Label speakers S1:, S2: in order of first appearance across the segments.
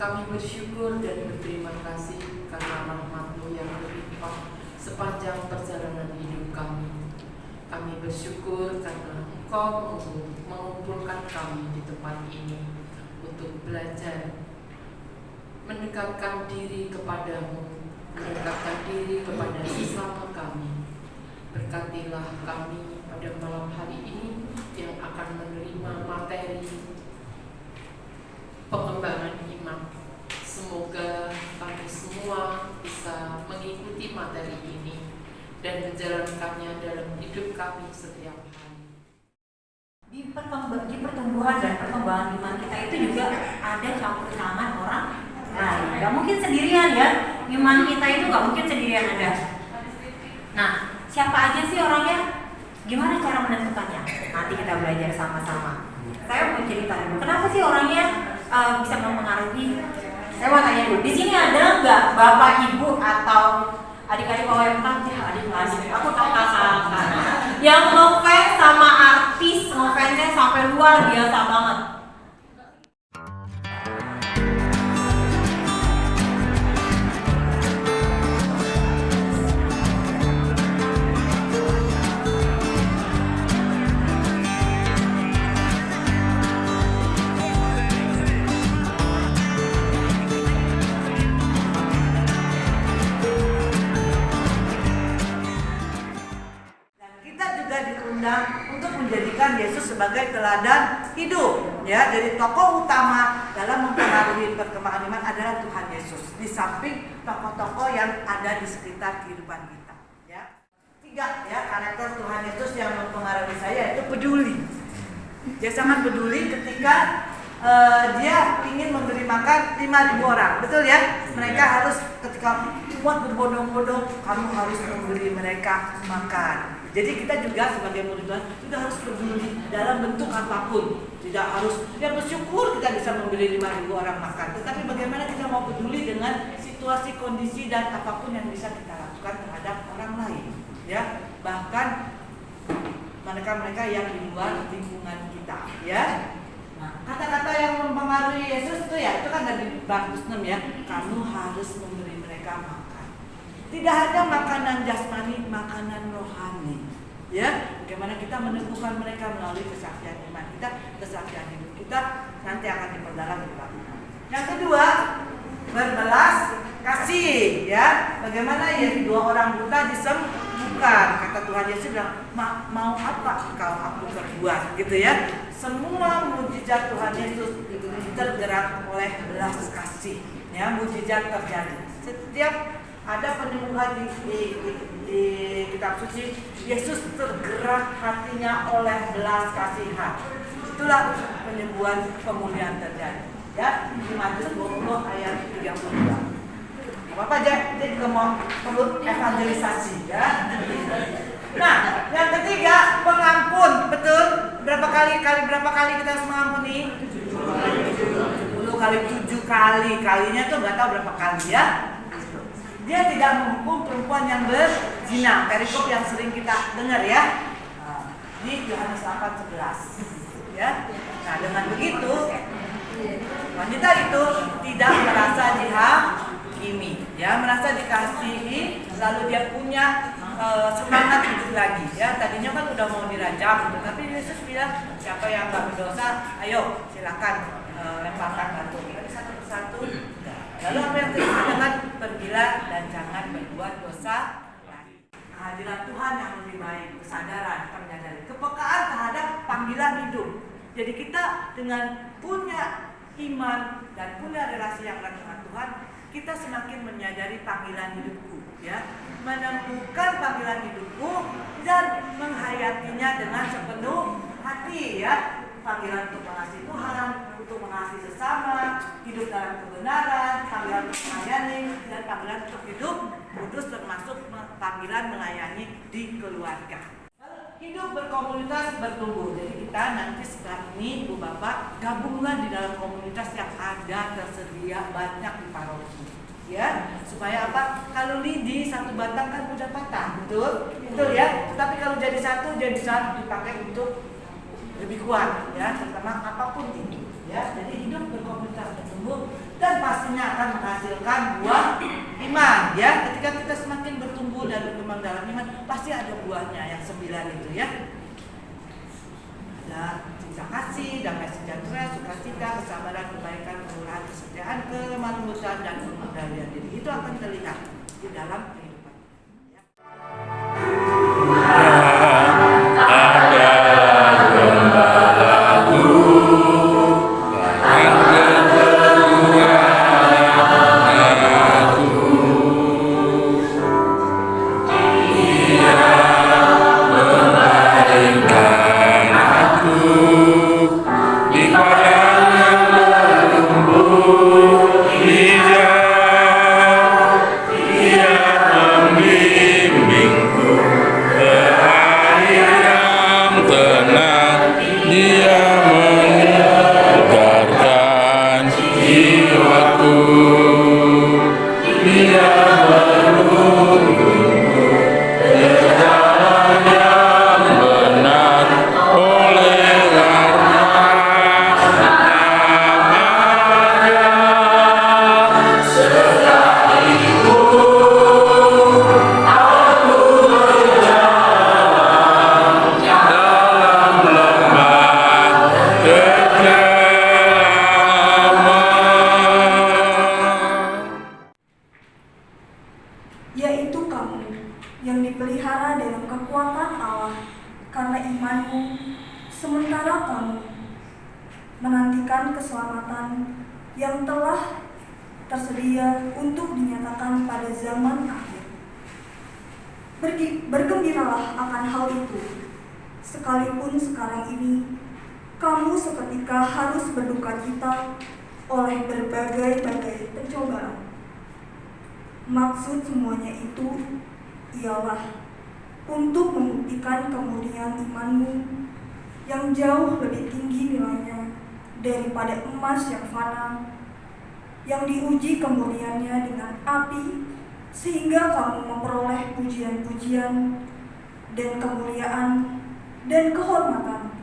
S1: Kami bersyukur dan berterima kasih karena rahmat-Mu yang berlimpah sepanjang perjalanan hidup kami. Kami bersyukur karena Engkau mengumpulkan kami di tempat ini untuk belajar mendekatkan diri kepadamu, mendekatkan diri kepada sesama kami. Berkatilah kami pada malam hari ini yang akan menerima materi pengembangan iman. Semoga kami semua bisa mengikuti materi ini dan menjalankannya dalam hidup kami setiap hari.
S2: Di pertumbuhan dan perkembangan iman kita itu juga ada campur tangan orang lain. Gak mungkin sendirian ya, iman kita itu gak mungkin sendirian ada. Nah, siapa aja sih orangnya? Gimana cara menentukannya? Nanti kita belajar sama-sama. Saya mau cerita dulu, kenapa sih orangnya bisa mempengaruhi? Saya mau tanya dulu, di sini ada nggak bapak ibu atau adik-adik OMK? Adik-adik, aku kakak-kakak yang ngefans sama artis, ngefansnya sampai luar biasa banget.
S3: Untuk menjadikan Yesus sebagai teladan hidup, ya. Jadi tokoh utama dalam mempengaruhi perkembangan iman adalah Tuhan Yesus, di samping tokoh-tokoh yang ada di sekitar kehidupan kita, ya. 3 ya karakter Tuhan Yesus yang mempengaruhi saya itu peduli. Dia sangat peduli ketika dia ingin memberi makan 5.000 orang, betul ya? Mereka harus ketika buat berbondong-bondong, kamu harus memberi mereka makan. Jadi kita juga sebagai murid Tuhan juga harus peduli dalam bentuk apapun. Tidak harus ya bersyukur kita bisa memberi 5.000 orang makan, tetapi bagaimana kita mau peduli dengan situasi, kondisi dan apapun yang bisa kita lakukan terhadap orang lain, ya. Bahkan mereka-mereka yang di luar lingkungan kita, ya. Nah, kata-kata yang mempengaruhi Yesus itu ya, itu kan dari Markus 6 ya. Kamu harus memberi mereka makan. Tidak hanya makanan jasmani, makanan rohani. Ya, bagaimana kita meneguhkan mereka melalui kesaksian iman kita, kesaksian hidup kita nanti akan diperdalam di Tuhan. Yang kedua, berbelas kasih, ya. Bagaimana ya 2 orang buta disembuhkan. Kata Tuhan Yesus bilang, mau apa kau aku perbuat, gitu ya. Semua mujizat Tuhan Yesus tergerak oleh belas kasih, ya. Mujizat terjadi. Setiap ada penyembuhan di kitab suci, Yesus tergerak hatinya oleh belas kasihan. Itulah penyembuhan, pemulihan terjadi, ya. Di Matius 20 ayat 32. Bapak aja, dia juga mau perlu evangelisasi, ya. Nah, yang ketiga, pengampun, betul. Berapa kali kita harus mengampuni? 10 kali, 7 kali. Kalinya tuh nggak tahu berapa kali, ya. Dia tidak menghukum perempuan yang berzina, perikop yang sering kita dengar, ya. Di Yohanes 8:11, ya. Nah, dengan begitu wanita itu tidak merasa dihakimi, ya, merasa dikasihi lalu dia punya semangat hidup lagi ya. Tadinya kan udah mau dirajam, tapi Yesus bilang siapa yang nggak berdosa, ayo silakan lemparkan batu. Jadi satu persatu. Lalu apa yang dikatakan, pergilah dan jangan berbuat dosa lagi. Kehadiran Tuhan yang lebih baik, kesadaran, menyadari, kepekaan terhadap panggilan hidup. Jadi kita dengan punya iman dan punya relasi yang erat dengan Tuhan, kita semakin menyadari panggilan hidupku, ya, menemukan panggilan hidupku dan menghayatinya dengan sepenuh hati, ya. Panggilan untuk mengasihi Tuhan, untuk mengasihi sesama, hidup dalam kebenaran, panggilan untuk melayani, dan panggilan untuk hidup kudus, termasuk panggilan melayani di keluarga. Hidup berkomunitas bertumbuh. Jadi kita nanti setelah ini, Bu Bapak, gabunglah di dalam komunitas yang ada tersedia banyak di paroki, ya, supaya apa? Kalau lidi satu batang kan mudah patah, betul ya. Tapi kalau jadi satu bisa dipakai untuk lebih kuat, ya, terutama apapun itu, ya. Jadi hidup berkomunitas bertumbuh dan pastinya akan menghasilkan buah iman, ya. Ketika kita semakin bertumbuh dan berkembang dalam iman, pasti ada buahnya yang 9 itu, ya. Ada cinta kasih, damai sejahtera, sukacita, kesabaran, kebaikan, kemurahan, kesetiaan, kelembutan, dan pengendalian diri. Itu akan terlihat di dalam kehidupan, ya.
S4: Yaitu kamu yang dipelihara dalam kekuatan Allah karena imanmu, sementara kamu menantikan keselamatan yang telah tersedia untuk dinyatakan pada zaman akhir. Bergembiralah akan hal itu, sekalipun sekarang ini kamu seketika harus berduka cita oleh berbagai-bagai pencobaan. Maksud semuanya itu ialah untuk membuktikan kemurnian imanmu yang jauh lebih tinggi nilainya daripada emas yang fana, yang diuji kemurniannya dengan api, sehingga kamu memperoleh pujian-pujian dan kemuliaan dan kehormatan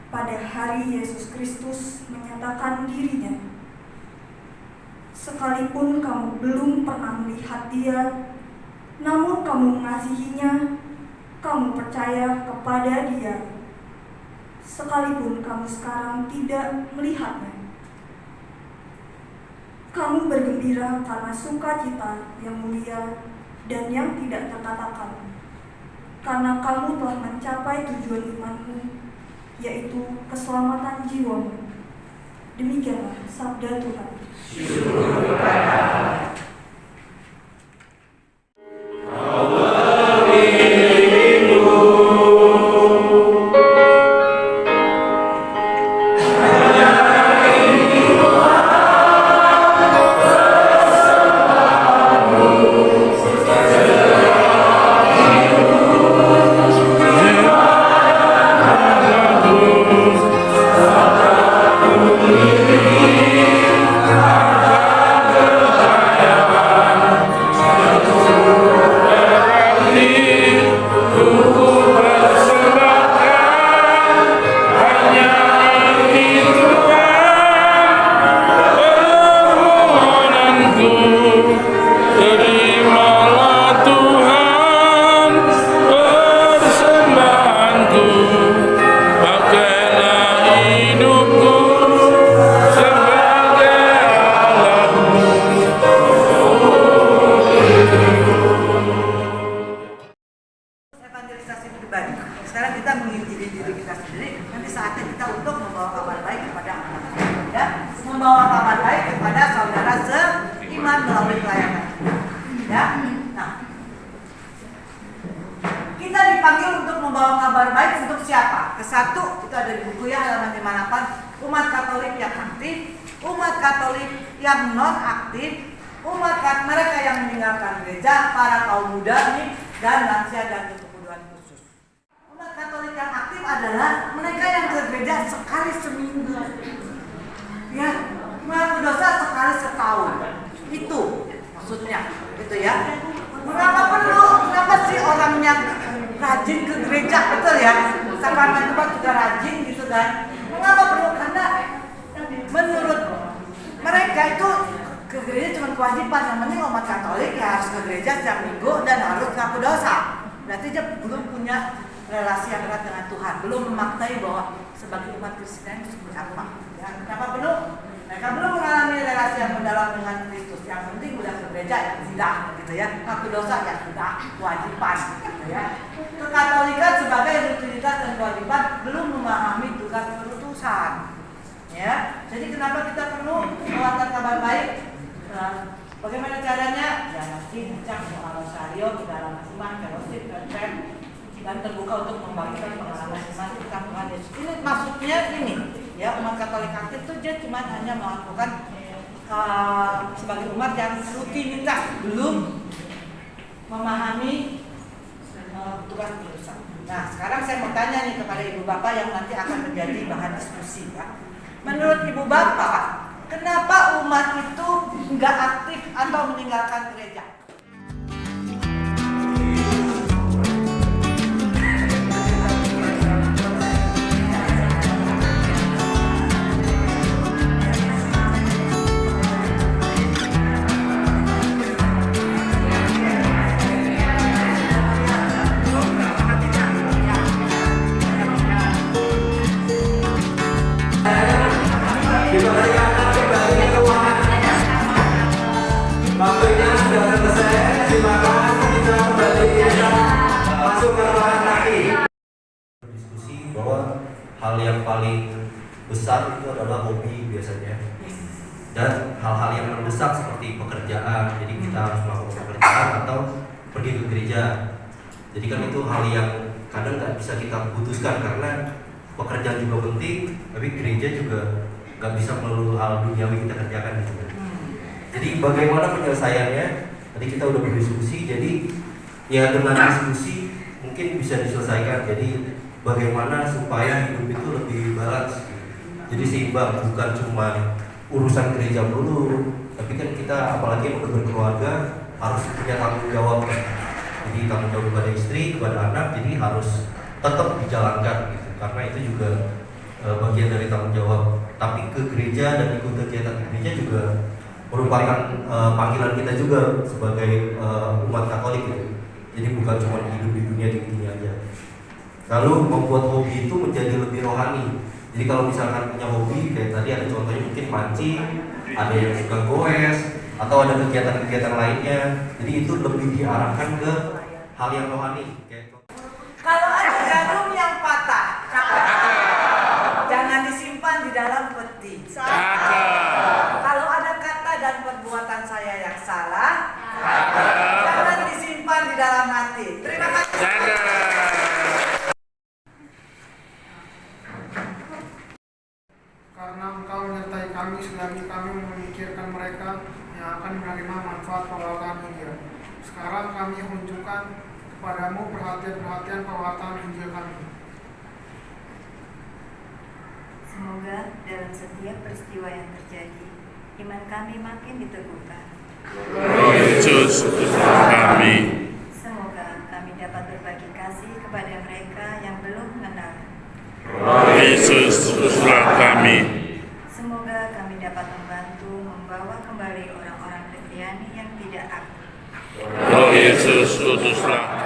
S4: pada hari Yesus Kristus menyatakan dirinya. Sekalipun kamu belum pernah melihat Dia, namun kamu mengasihinya, kamu percaya kepada Dia. Sekalipun kamu sekarang tidak melihatnya, kamu bergembira karena sukacita yang mulia dan yang tidak terkatakan, karena kamu telah mencapai tujuan imanmu, yaitu keselamatan jiwamu. Demikianlah sabda Tuhan.
S5: Yeah.
S3: Ya, nah, kita dipanggil untuk membawa kabar baik untuk siapa? Kesatu, itu ada di buku ya halaman 58, umat Katolik yang aktif, umat Katolik yang non aktif, mereka yang meninggalkan gereja, para kaum muda nih, dan lansia dan kebutuhan khusus. Umat Katolik yang aktif adalah mereka yang ke gereja sekali seminggu, ya, mengaku dosa sekali setahun. Itu maksudnya, gitu ya. Kenapa sih orang yang rajin ke gereja, betul ya? Sakramen Tuhan juga rajin gitu kan? Mengapa perlu? Karena menurut mereka itu ke gereja cuma kewajiban. Yang penting umat Katolik ya harus ke gereja setiap minggu dan harus ngaku dosa. Berarti dia belum punya relasi yang erat dengan Tuhan, belum memaknai bahwa sebagai umat Kristen itu berapa. Ya, kenapa perlu? Mereka belum mengalami relasi yang mendalam dengan Kristus. Yang penting udah ke gereja ya sudah, gitu ya. Ngaku dosa ya sudah, kewajiban, gitu ya. Kekatolikan sebagai rutinitas dan kewajiban belum memahami tugas perutusan. Ya, jadi kenapa kita perlu mewartakan kabar baik? Bagaimana caranya? Ya nanti bincang soal rosario di dalam iman, fellowship, dan terbuka untuk membagikan pengalaman iman tentang Tuhan Yesus. Ini maksudnya ini, ya umat Katolik aktif itu dia cuma hanya melakukan sebagai umat yang rutinitas, belum memahami tugas perutusan. Nah, sekarang saya mau tanya nih kepada ibu bapak yang nanti akan menjadi bahan diskusi, ya. Menurut ibu bapak, kenapa umat itu nggak aktif atau meninggalkan gereja?
S5: Waktunya sudah selesai, silakan kita kembali masuk ke ruangan lagi. Diskusi bahwa hal yang paling besar itu adalah hobi biasanya, dan hal-hal yang mendesak seperti pekerjaan. Jadi kita harus melakukan pekerjaan atau pergi ke gereja. Jadi kan itu hal yang kadang nggak bisa kita putuskan karena pekerjaan juga penting, tapi gereja juga nggak bisa melulu hal duniawi kita kerjakan gitu. Jadi bagaimana penyelesaiannya? Tadi kita udah berdiskusi, jadi ya dengan diskusi mungkin bisa diselesaikan. Jadi bagaimana supaya hidup itu lebih balance, jadi seimbang, bukan cuma urusan gereja dulu, tapi kan kita apalagi yang udah berkeluarga harus punya tanggung jawab. Jadi tanggung jawab kepada istri, kepada anak, jadi harus tetap dijalankan gitu. Karena itu juga bagian dari tanggung jawab. Tapi ke gereja dan ikut kegiatan gereja juga merupakan panggilan kita juga sebagai umat Katolik gitu. Jadi bukan cuma hidup di dunia gini aja. Lalu membuat hobi itu menjadi lebih rohani. Jadi kalau misalkan punya hobi kayak tadi ada contohnya mungkin mancing, ada yang suka goes, atau ada kegiatan-kegiatan lainnya. Jadi itu lebih diarahkan ke hal yang rohani.
S3: Kalau ada jarum yang patah, jangan disimpan di dalam peti. Kalau ada kata dan perbuatan saya yang salah, jangan disimpan di dalam hati. Terima kasih.
S6: Karena Engkau menyertai kami selagi kami memikirkan mereka yang akan menerima manfaat pewartaan Injil. Sekarang kami unjukkan kepadamu perhatian-perhatian pewartaan Injil kami.
S7: Semoga dalam setiap peristiwa yang terjadi, iman kami makin diteguhkan.
S8: Yesus, kami.
S7: Semoga kami dapat berbagi kasih kepada mereka yang belum mengenal.
S8: Yesus, utuslah kami.
S7: Semoga kami dapat membantu membawa kembali orang-orang Kristiani yang tidak aktif.
S8: Yesus, utuslah